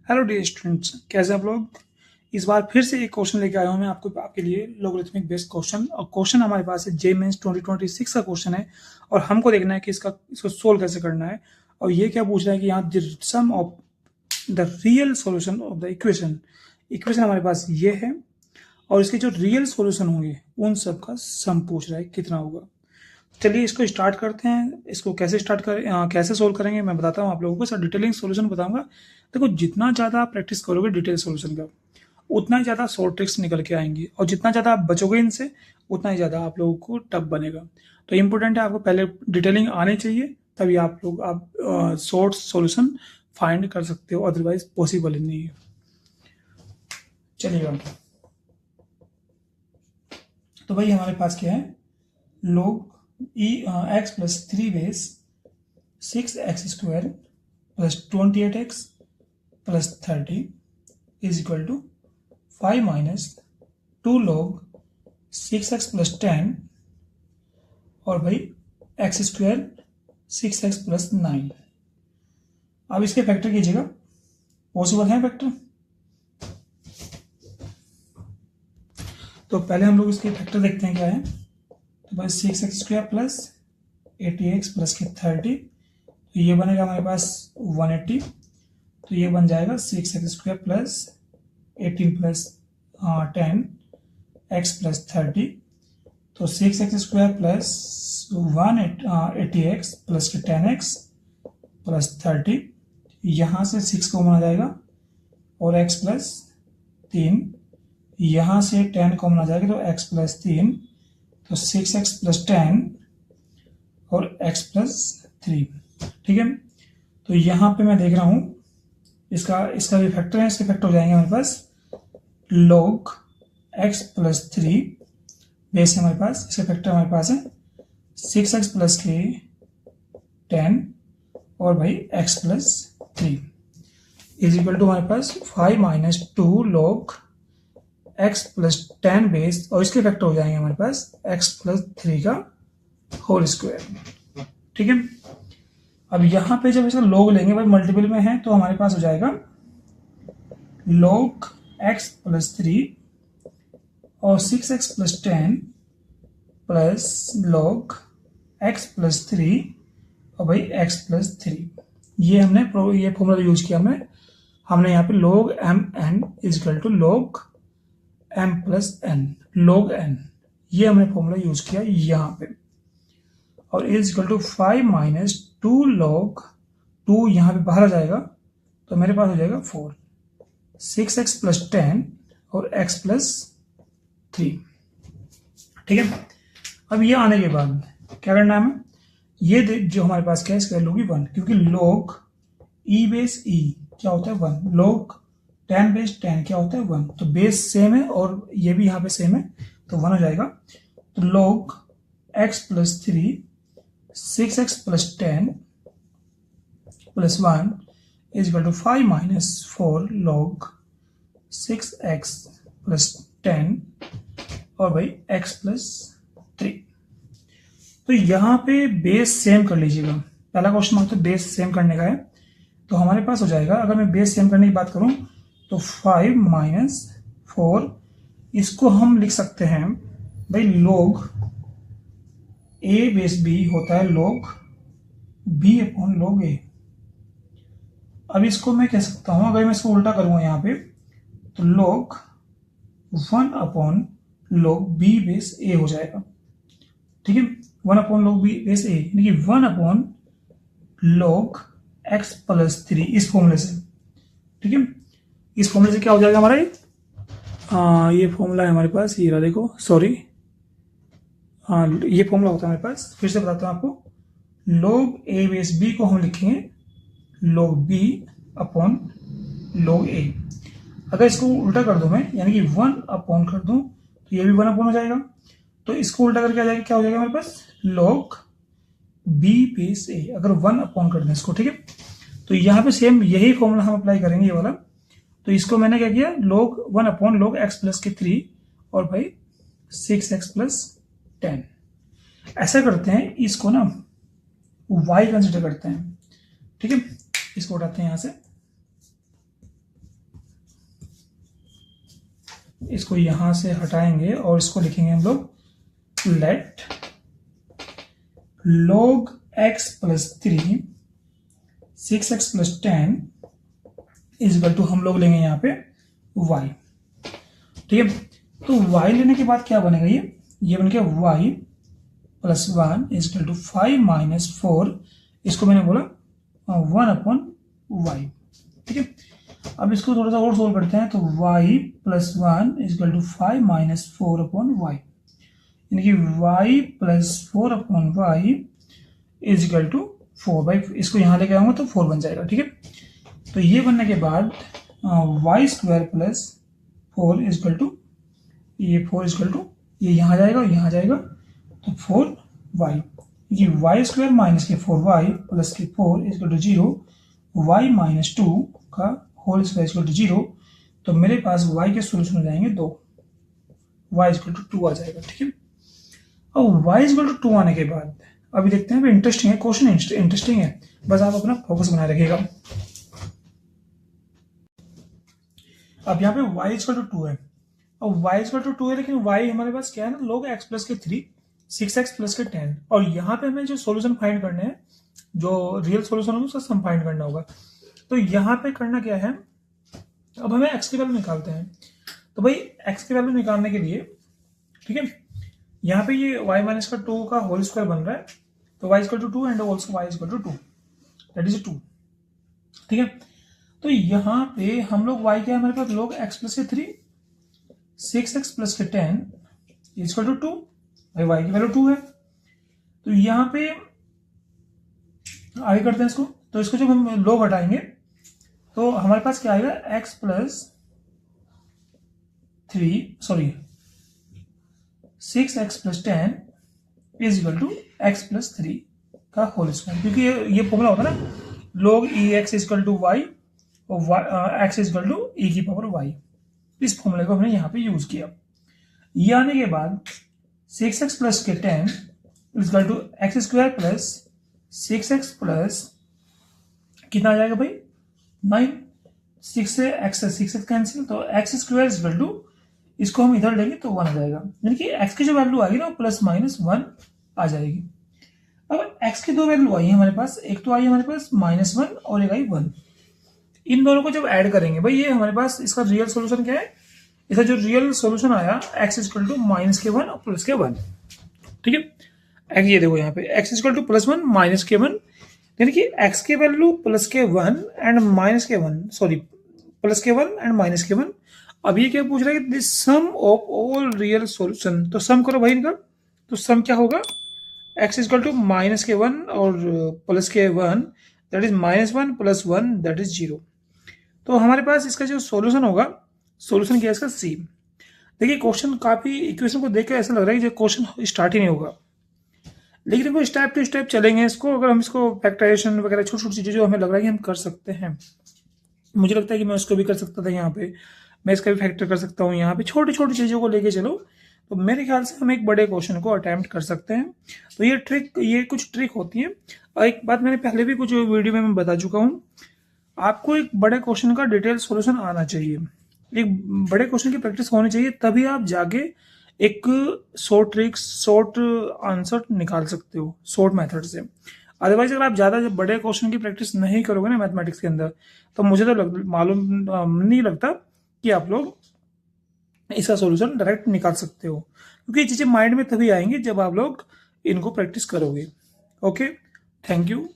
Hello dear students, कैसे आप लोग। इस बार फिर से एक क्वेश्चन लेके आया हूँ मैं आपके लिए लोगरिथमिक बेस्ड क्वेश्चन। और क्वेश्चन हमारे पास है जे मेंस 2026 का क्वेश्चन है। और हमको देखना है कि इसको सोल्व कैसे करना है। और ये क्या पूछ रहा है कि यहाँ the sum of the real solution of the equation. Equation हमारे पास ये है और इसके जो रियल सॉल्यूशन होंगे उन सब का सम पूछ रहा है कितना होगा। चलिए इसको स्टार्ट करते हैं। इसको कैसे स्टार्ट करें, कैसे सोल्व करेंगे मैं बताता हूँ आप लोगों को। सर डिटेलिंग सॉल्यूशन बताऊंगा। देखो, जितना ज़्यादा आप प्रैक्टिस करोगे डिटेल सॉल्यूशन का उतना ही ज़्यादा शॉर्ट ट्रिक्स निकल के आएंगी, और जितना ज़्यादा आप बचोगे इनसे उतना ही ज़्यादा आप लोगों को टफ बनेगा। तो इम्पोर्टेंट है आपको पहले डिटेलिंग आनी चाहिए, तभी आप शॉर्ट सॉल्यूशन फाइंड कर सकते हो, अदरवाइज पॉसिबल ही नहीं है। चलिएगा, तो भाई हमारे पास क्या है, log x plus 3 base 6x² plus 28x plus 30 is equal to 5 minus 2 log 6x plus 10 और भाई x² 6x प्लस 9। अब इसके फैक्टर कीजिएगा, पॉसिबल है फैक्टर। तो पहले हम लोग इसके फैक्टर देखते हैं क्या है। तो भाई 6x² प्लस 80x प्लस के 30, तो ये बनेगा हमारे पास 180। तो ये बन जाएगा 6x² plus 18 plus 10 x plus 30। तो 6x² प्लस 180x प्लस के 10x प्लस 30, यहाँ से 6 कॉमन आ जाएगा और x प्लस 3, यहाँ से 10 कॉमन आ जाएगा तो x प्लस 3, तो 6x प्लस 10 और x प्लस 3। ठीक है, तो यहाँ पे मैं देख रहा हूँ इसका भी फैक्टर है, इसके फैक्टर हो जाएंगे हमारे पास log x प्लस 3 बेस है हमारे पास। इसका फैक्टर हमारे पास है 6x प्लस के 10 और भाई x plus 3 is equal to हमारे पास 5 minus 2 log x plus 10 base, और इसके फैक्टर हो जाएंगे हमारे पास x प्लस 3 का होल स्क्वायर। ठीक है, अब यहाँ पे जब इसका log लेंगे, भाई मल्टीपल में है तो हमारे पास हो जाएगा log x प्लस 3 और 6x plus 10 plus log x plus 3 और भाई x प्लस 3। ये फॉर्मूला यूज किया हमने यहाँ पे log mn is equal to log m plus n, log n, ये हमने फॉर्मूला यूज किया यहाँ पे। और is equal to 5 minus 2 log 2 यहाँ पे बाहर आ जाएगा तो मेरे पास हो जाएगा 4, 6x प्लस 10 और x प्लस 3। ठीक है, अब ये आने के बाद क्या करना है हमें, ये जो हमारे पास क्या है इसकी वैल्यू होगी 1, क्योंकि log e बेस e क्या होता है 1, log 10 बेस 10 क्या होता है 1, तो बेस सेम है और ये भी यहाँ पे सेम है तो 1 हो जाएगा। तो log x plus 3 6x plus 10 plus 1 is equal to 5 minus 4 log 6x plus 10 और भाई x प्लस 3। तो यहाँ पे बेस सेम कर लीजिएगा, पहला क्वेश्चन मांगते बेस सेम करने का है। तो हमारे पास हो जाएगा, अगर मैं बेस सेम करने की बात करूं तो 5 माइनस 4, इसको हम लिख सकते हैं भाई log a बेस b होता है log b upon log a। अब इसको मैं कह सकता हूं, अगर मैं इसको उल्टा करूंगा यहाँ पे तो log 1 upon log b base a हो जाएगा। ठीक है, 1 upon log b base a यानी कि 1 अपॉन log x प्लस 3 इस फॉर्मूले से। ठीक है, इस फॉर्मूले से क्या हो जाएगा हमारा ये फॉर्मूला है हमारे पास, ये रहा देखो, सॉरी, ये फॉर्मूला होता है हमारे पास। फिर से बताता हूँ आपको, log a बेस b को हम लिखेंगे log b upon log a। अगर इसको उल्टा कर दूं मैं, यानी कि 1 अपॉन कर दूं तो ये भी 1 अपॉन हो जाएगा, तो इसको उल्टा करके आ जाएगा, क्या हो जाएगा हमारे पास log b बेस a, अगर 1 अपॉन कर दें इसको। ठीक है, तो यहाँ पे सेम यही फॉर्मूला हम अप्लाई करेंगे, ये वाला। तो इसको मैंने क्या किया, log 1 upon log x plus के 3 और भाई 6x प्लस 10। ऐसा करते हैं, इसको ना y कंसिडर करते हैं। ठीक है, इसको उठाते हैं यहाँ से, इसको यहाँ से हटाएंगे और इसको लिखेंगे हम लोग let log x plus 3 6x plus 10 is equal to हम लोग लेंगे यहाँ पे y। ठीक है, तो y लेने के बाद क्या बनेगा, ये बन गया y plus 1 is equal to 5 minus 4, इसको मैंने बोला 1/y। ठीक है, अब इसको थोड़ा सा और सोल्व करते हैं, तो y plus 1 is equal to 5 minus 4/y, यानी कि y plus 4/y is equal to 4/, इसको यहाँ लेके आऊंगा तो 4 बन जाएगा। ठीक है, तो ये बनने के बाद y square plus 4 is equal to, ये 4 इज इक्वल टू, ये यहाँ जाएगा और यहाँ जाएगा तो 4y, ये y स्क्वायर माइनस के 4y प्लस के 4 is equal to 0, y minus 2 का whole square is equal to 0, तो मेरे पास y के सोल्यूशन हो जाएंगे 2, y इज इक्वल टू 2 आ जाएगा। ठीक है, और y इज इक्वल टू 2 आने के बाद अभी देखते हैं, इंटरेस्टिंग है क्वेश्चन, इंटरेस्टिंग है, बस आप अपना फोकस बनाए रखिएगा। अब यहाँ पे y इज इक्वल टू 2 है, और y इज इक्वल टू 2 है, लेकिन y हमारे पास क्या है ना, log x प्लस के 3 6x प्लस के 10, और यहाँ पे हमें जो सोल्यूशन फाइंड करने हैं, जो रियल सोल्यूशन होगा उसका सम फाइंड करना होगा। तो यहाँ पे करना क्या है, अब हमें x की वैल्यू निकालते हैं, तो भाई x की वैल्यू निकालने के लिए, ठीक है, यहाँ पे ये y माइनस का 2 का होल स्क्वायर बन रहा है, तो y equal to 2 and also y equal to 2, that is 2। ठीक है, तो यहाँ पे हम लोग y क्या है हमारे पास, log x प्लस के 3 6x प्लस के 10 इज इक्वल टू 2, भाई y की वैल्यू 2 है। तो यहाँ पे आगे करते हैं इसको, तो इसको जब हम log हटाएंगे तो हमारे पास क्या आएगा, x plus 6x plus 10 is equal to x plus 3 का होल स्क्वायर, क्योंकि ये फॉर्मूला होता है ना, log ex is equal to y और x is equal to e की पावर y, इस फॉर्मूले को हमने यहाँ पे यूज किया। ये आने के बाद 6x प्लस के 10 is equal to x square plus 6x plus कितना आ जाएगा भाई 9, 6 से x कैंसिल, तो x square is equal to, इसको हम इधर लेंगे तो 1 आ जाएगा, यानी कि x की जो वैल्यू आएगी ना वो प्लस माइनस 1 आ जाएगी। अब x की दो वैल्यू आई है हमारे पास, एक तो आई है हमारे पास -1 और एक आई 1, इन दोनों को जब ऐड करेंगे भाई ये हमारे पास इसका रियल सॉल्यूशन क्या है, इसका जो रियल सॉल्यूशन आया x इक्वल टू -k1 और प्लस k1। ठीक है, x ये देखो यहाँ पे x इक्वल टू +1 -k1, यानी कि x की value +k1 and -k1, sorry +k1 and -k1। अब ये क्या पूछ रहा है कि this sum of all real solution, तो सम करो भाई इनका, तो सम क्या होगा, x इक्वल टू -k1 और +k1, that is -1 + 1 that is 0। तो हमारे पास इसका जो सॉल्यूशन होगा, सॉल्यूशन क्या है इसका सी। देखिए क्वेश्चन काफी, इक्वेशन को देख के ऐसा लग रहा है कि क्वेश्चन स्टार्ट ही नहीं होगा, लेकिन देखो स्टेप टू स्टेप चलेंगे इसको, अगर हम इसको फैक्टराइजेशन वगैरह छोटी छोटी चीजें जो हमें लग रहा है कि हम कर सकते हैं, मुझे लगता है कि मैं उसको भी कर सकता था, यहाँ पे मैं इसका भी फैक्टर कर सकता हूँ, यहाँ पे छोटी छोटी चीजों को लेके चलो, तो मेरे ख्याल से हम एक बड़े क्वेश्चन को अटेम्प्ट कर सकते हैं। तो ये कुछ ट्रिक होती है, और एक बात मैंने पहले भी कुछ वीडियो में मैं बता चुका हूँ, आपको एक बड़े क्वेश्चन का डिटेल सॉल्यूशन आना चाहिए, एक बड़े क्वेश्चन की प्रैक्टिस होनी चाहिए, तभी आप जाके एक शॉर्ट ट्रिक शॉर्ट आंसर निकाल सकते हो शॉर्ट मेथड से। अदरवाइज अगर आप ज़्यादा बड़े क्वेश्चन की प्रैक्टिस नहीं करोगे ना मैथमेटिक्स के अंदर, तो मुझे तो मालूम नहीं लगता कि आप लोग इसका सॉल्यूशन डायरेक्ट निकाल सकते हो, क्योंकि ये चीज़ें माइंड में तभी आएंगी जब आप लोग इनको प्रैक्टिस करोगे। Okay, thank you.